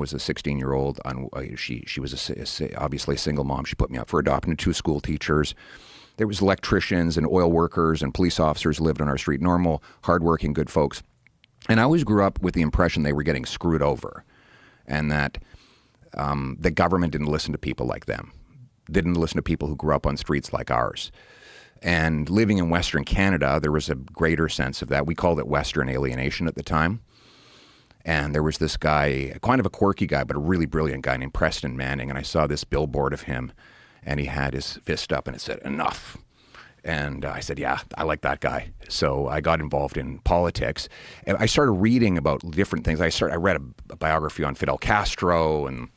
was a 16-year-old. She was obviously a single mom. She put me up for adoption to 2 school teachers. There was electricians and oil workers and police officers who lived on our street, normal, hardworking, good folks. And I always grew up with the impression they were getting screwed over, and that the government didn't listen to people like them, didn't listen to people who grew up on streets like ours. And living in Western Canada, there was a greater sense of that. We called it Western alienation at the time. And there was this guy, kind of a quirky guy, but a really brilliant guy named Preston Manning. And I saw this billboard of him, and he had his fist up and it said, "Enough." And I said, yeah, I like that guy. So I got involved in politics. And I started reading about different things. I read a biography on Fidel Castro, and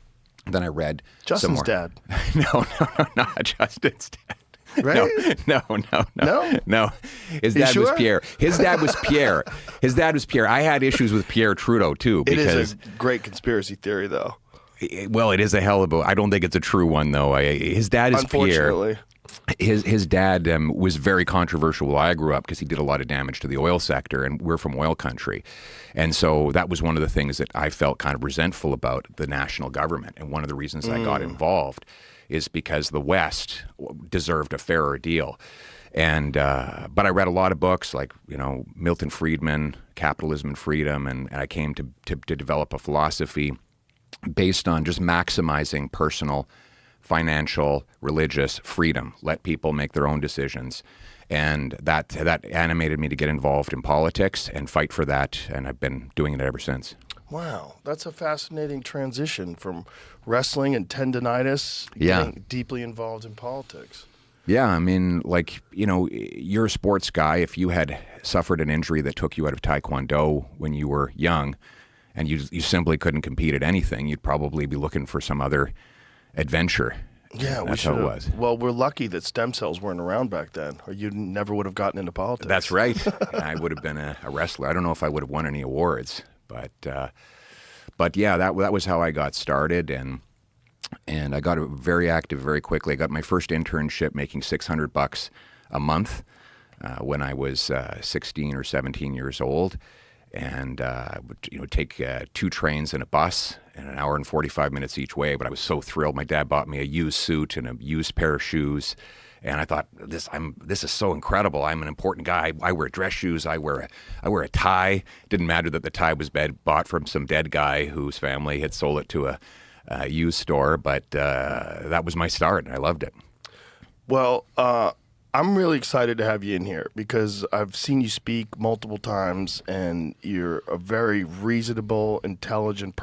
then I read Justin's some more. dad. No, not Justin's dad. Right? No. His dad was sure? Pierre. His dad was Pierre. His dad was Pierre. I had issues with Pierre Trudeau too, It because is a great conspiracy theory, though. well, it is a hell of a. I don't think it's a true one though. His dad is Pierre. Unfortunately. His dad was very controversial while I grew up because he did a lot of damage to the oil sector, and we're from oil country. And so that was one of the things that I felt kind of resentful about the national government. And one of the reasons I got involved is because the West deserved a fairer deal. And but I read a lot of books like, Milton Friedman, Capitalism and Freedom, and I came to develop a philosophy based on just maximizing personal, financial, religious freedom. Let people make their own decisions. And that animated me to get involved in politics and fight for that, and I've been doing it ever since. Wow, that's a fascinating transition from wrestling and tendonitis, Yeah. getting deeply involved in politics. Yeah, I mean, you're a sports guy. If you had suffered an injury that took you out of Taekwondo when you were young, and you simply couldn't compete at anything, you'd probably be looking for some other adventure. Yeah, That's how it was. Well, we're lucky that stem cells weren't around back then, or you never would have gotten into politics. That's right. I would have been a wrestler. I don't know if I would have won any awards, but yeah, that was how I got started, and I got very active very quickly. I got my first internship making $600 a month when I was 16 or 17 years old, and would take 2 trains and a bus, and an hour and 45 minutes each way. But I was so thrilled. My dad bought me a used suit and a used pair of shoes, and I thought, this is so incredible. I'm an important guy. I wear dress shoes. I wear a tie. Didn't matter that the tie was bought from some dead guy whose family had sold it to a used store. But that was my start, and I loved it. Well, I'm really excited to have you in here because I've seen you speak multiple times, and you're a very reasonable, intelligent person.